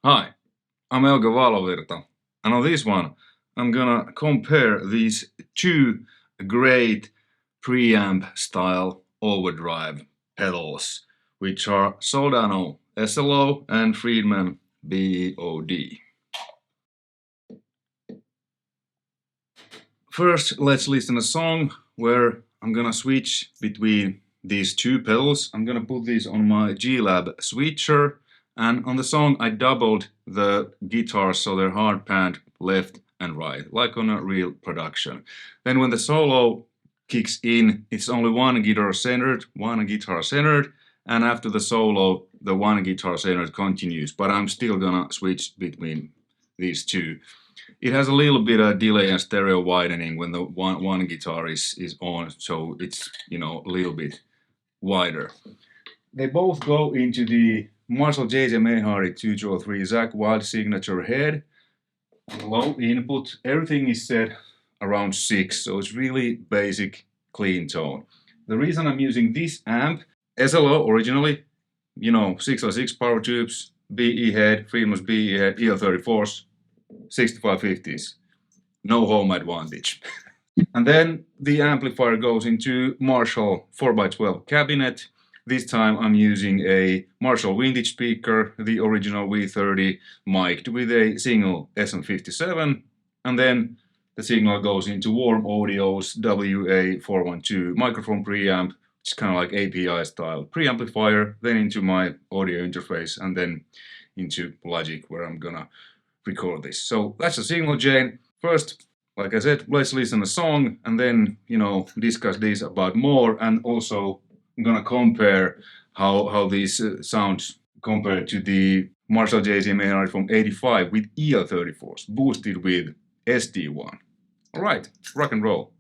Hi, I'm Euge Valovirta, and on this one I'm gonna compare these two great preamp style overdrive pedals, which are Soldano SLO and FRIEDMAN BOD. First, let's listen to a song where I'm gonna switch between these two pedals. I'm gonna put these on my G-Lab switcher, and on the song I doubled the guitars so they're hard panned left and right, like on a real production. Then when the solo kicks in, it's only one guitar centered, and after the solo, the one guitar centered continues, but I'm still gonna switch between these two. It has a little bit of delay and stereo widening when the one guitar is on, so it's, you know, a little bit wider. They both go into the Marshall JCM800 203 Zakk Wild signature head. Low input, everything is set around 6, so it's really basic, clean tone. The reason I'm using this amp, SLO originally, you know, 6x6 power tubes, BE head, FRIEDMAN's BE head, EL34s, 6550s, no home advantage. And then the amplifier goes into Marshall 4x12 cabinet. This time I'm using a Marshall vintage speaker, the original V30, mic'd with a single SM57, and then the signal goes into Warm Audio's WA412 microphone preamp, which is kind of like API style preamplifier, then into my audio interface, and then into Logic where I'm gonna record this. So that's the signal chain. First, like I said, let's listen to a song and then, you know, discuss this about more, and also I'm gonna compare how these sounds compared to the Marshall JCM800 from '85 with EL34s, boosted with SD1. Alright, rock and roll.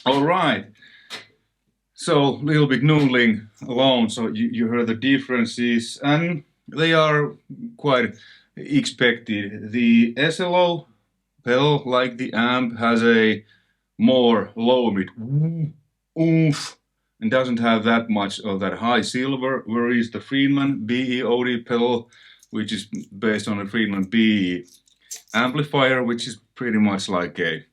Alright, so little bit noodling alone, so you heard the differences, and they are quite expected. The SLO pedal, like the amp, has a more low mid oomph and doesn't have that much of that high silver, whereas the Friedman BE-OD pedal, which is based on a Friedman BE amplifier, which is pretty much like a,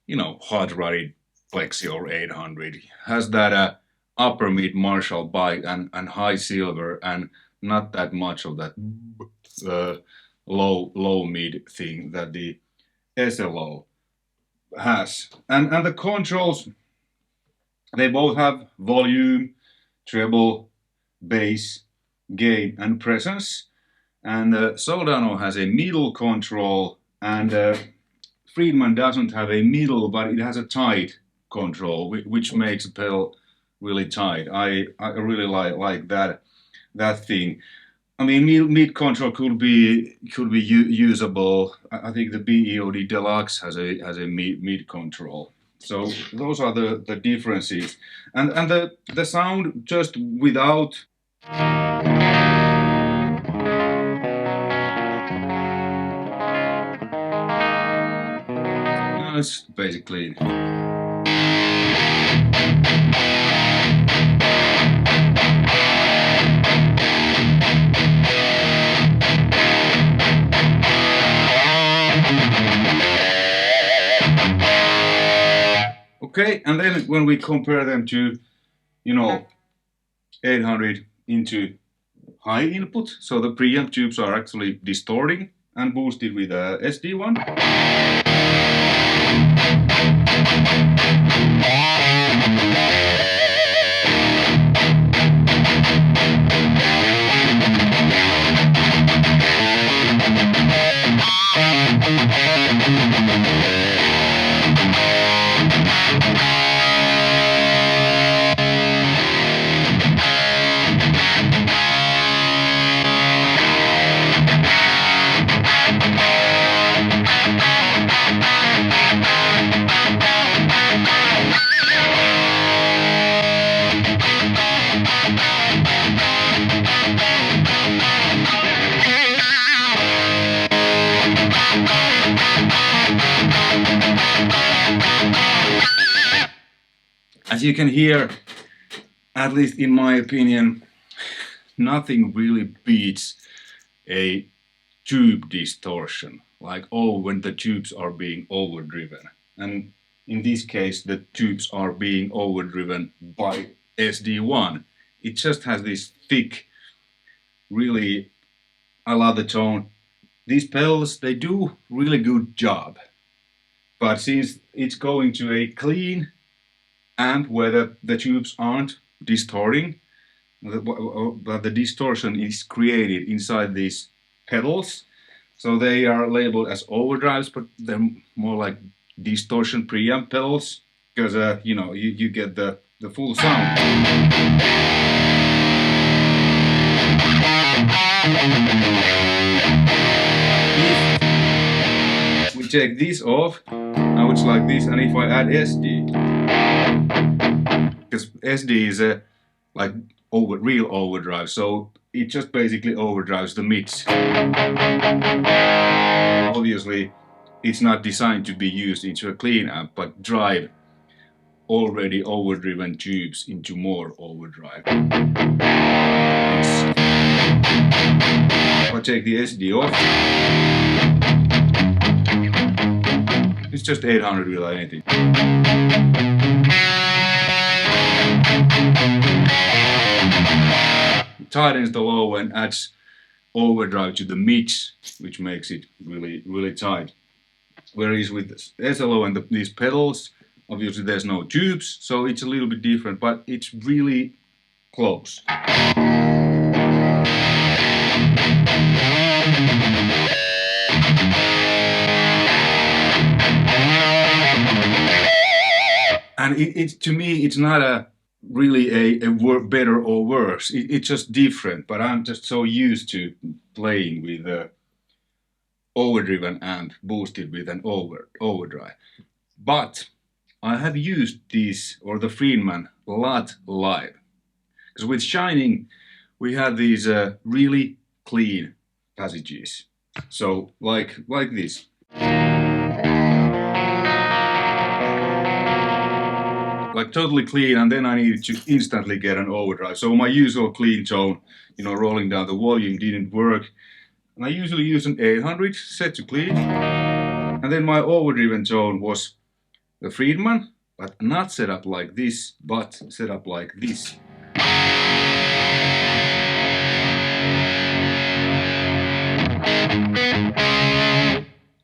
you know, hot-rodded Plexi or 800, has that upper mid Marshall bite and high silver, and not that much of that low mid thing that the SLO has. And the controls, they both have volume, treble, bass, gain and presence. And Soldano has a middle control, and Friedman doesn't have a middle, but it has a tight control, which makes a pedal really tight. I really like that thing. I mean, mid control could be usable. I think the BE-OD Deluxe has a mid control. So those are the differences, and the sound just without. It's basically. Okay, and then when we compare them to, you know, 800 into high input, so the preamp tubes are actually distorting and boosted with a SD1. As you can hear, at least in my opinion, nothing really beats a tube distortion, like, oh, when the tubes are being overdriven. And in this case, the tubes are being overdriven by SD1. It just has this thick, really, I love the tone. These pedals, they do really good job. But since it's going to a clean amp where the tubes aren't distorting, but the distortion is created inside these pedals. So they are labeled as overdrives, but they're more like distortion preamp pedals, because you know, you get the full sound. If we take this off, now it's like this, and if I add SD, because SD is a like real overdrive, so it just basically overdrives the mids. Obviously, it's not designed to be used into a clean amp, but drive already overdriven tubes into more overdrive. If I take the SD off, it's just 800 without anything. It tightens the low and adds overdrive to the mids, which makes it really tight. Whereas with SLO and these pedals, obviously there's no tubes, so it's a little bit different, but it's really close. And to me, it's not a really a better or worse. It's just different, but I'm just so used to playing with a overdriven amp boosted with an overdrive. But I have used these, or the Friedman, a lot live. Because with Shining, we had these really clean passages. So like this. Like totally clean, and then I needed to instantly get an overdrive. So my usual clean tone, you know, rolling down the volume didn't work. And I usually use an 800 set to clean. And then my overdriven tone was the Friedman, but not set up like this, but set up like this.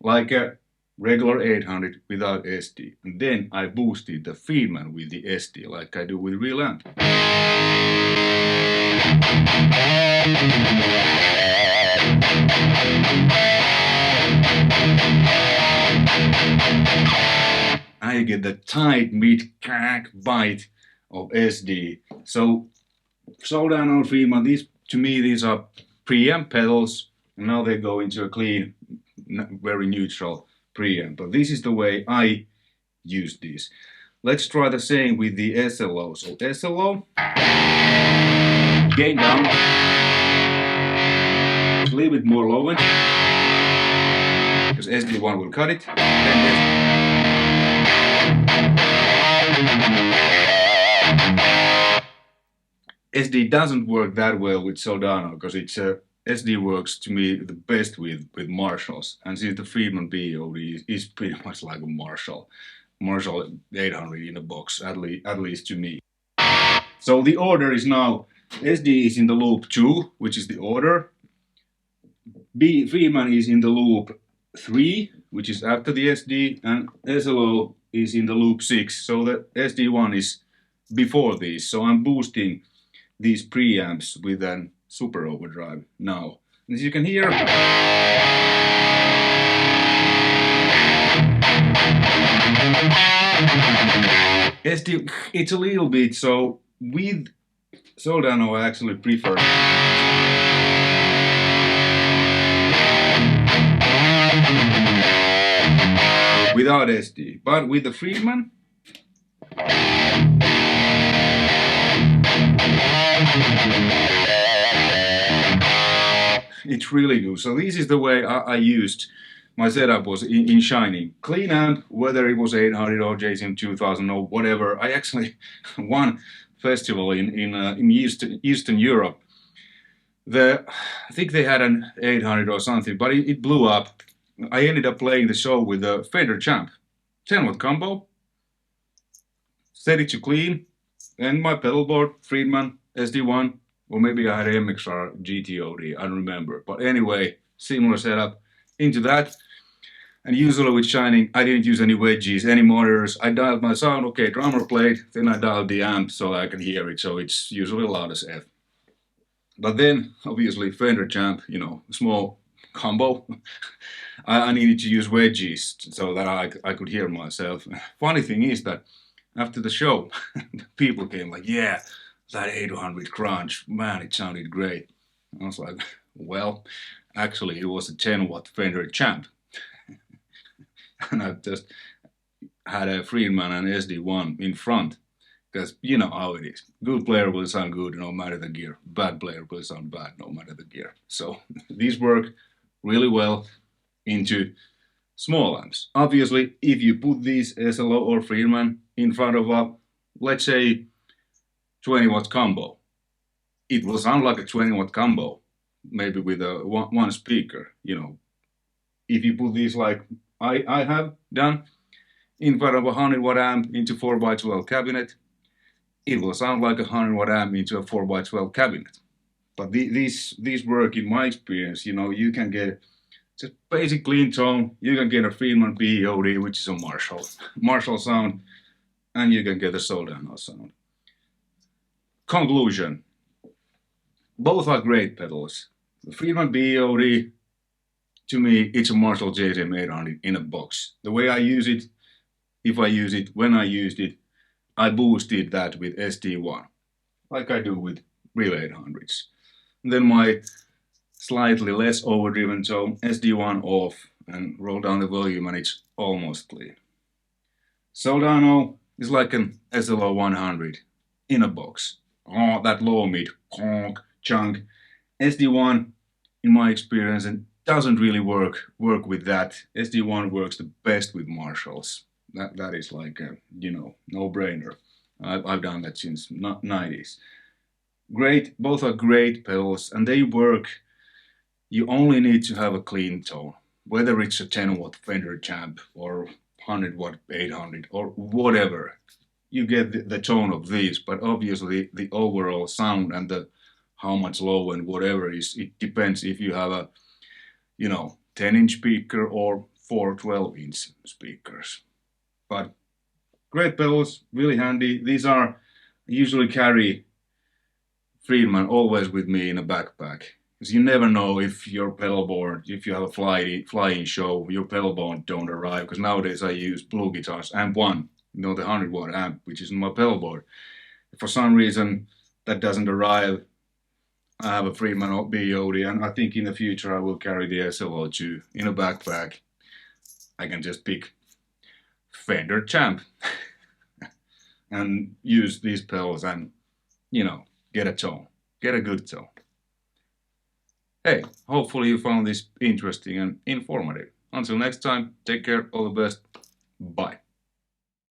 Like a regular 800 without SD. And then I boosted the Friedman with the SD, like I do with real amp. I get the tight mid-crack bite of SD. So Soldano Friedman, to me these are preamp pedals, and now they go into a clean, very neutral preamp. But this is the way I use these. Let's try the same with the SLO. So SLO, gain down, a little bit more low end, because SD1 will cut it. SD doesn't work that well with Soldano, because it's SD works to me the best with Marshalls, and since the Friedman BOD is pretty much like a Marshall 800 in a box, at least to me. So the order is now, SD is in the loop 2, which is the order. Friedman is in the loop 3, which is after the SD, and SLO is in the loop 6, so the SD1 is before these. So I'm boosting these preamps with an super overdrive now. As you can hear, SD, it's a little bit, so with Soldano I actually prefer without SD, but with the Friedman it's really good. So this is the way I used my setup was in Shining. Clean amp, whether it was 800 or JCM800 or whatever. I actually won festival in Eastern Europe. I think they had an 800 or something, but it blew up. I ended up playing the show with the Fender Champ. 10-watt combo, set it to clean, and my pedal board, Friedman, SD1, or maybe I had MXR GTOD, I don't remember. But anyway, similar setup into that. And usually with Shining, I didn't use any wedges, any monitors. I dialed my sound, okay, drummer played, then I dialed the amp so I can hear it, so it's usually loud as F. But then, obviously, Fender Champ, you know, small combo. I needed to use wedges so that I could hear myself. Funny thing is that after the show, people came like, yeah, that 800 crunch, man, it sounded great. I was like, well, actually, it was a 10-watt Fender Champ. And I just had a Friedman and SD1 in front. Because you know how it is. Good player will sound good no matter the gear. Bad player will sound bad no matter the gear. So these work really well into small amps. Obviously, if you put these SLO or Friedman in front of a, let's say, 20-watt combo, it will sound like a 20-watt combo, maybe with a one speaker. You know, if you put these like I have done in front of a 100-watt amp into 4x12 cabinet, it will sound like a 100-watt amp into a 4x12 cabinet. But these work, in my experience, you know, you can get just basic clean tone, you can get a Friedman BOD, which is a Marshall sound, and you can get a Soldano sound. Conclusion. Both are great pedals. The Friedman BOD, to me, it's a Marshall JCM800 in a box. The way I use it, if I use it, when I used it, I boosted that with SD1, like I do with real 800s. And then my slightly less overdriven tone, SD1 off, and roll down the volume and it's almost clean. Soldano is like an SLO 100 in a box. Oh, that low mid, conk, chunk. SD1, in my experience, and doesn't really work with that. SD1 works the best with Marshalls. That is like a, you know, no-brainer. I've done that since 90s. Great, both are great pedals, and they work. You only need to have a clean tone, whether it's a 10-watt Fender Champ or 100-watt 800 or whatever. You get the tone of these, but obviously the overall sound and the how much low and whatever is, it depends if you have a, you know, 10-inch speaker or 4 12-inch speakers. But great pedals, really handy. These are, I usually carry Friedman always with me in a backpack. Because you never know if your pedal board, if you have a flying show, your pedal board don't arrive. Because nowadays I use Blue Guitars Amp 1, you know, the 100-watt amp, which is in my pedal board. If for some reason that doesn't arrive, I have a Friedman BOD, and I think in the future I will carry the SLO too in a backpack. I can just pick Fender Champ and use these pedals and, you know, get a tone, get a good tone. Hey, hopefully you found this interesting and informative. Until next time, take care, all the best, bye.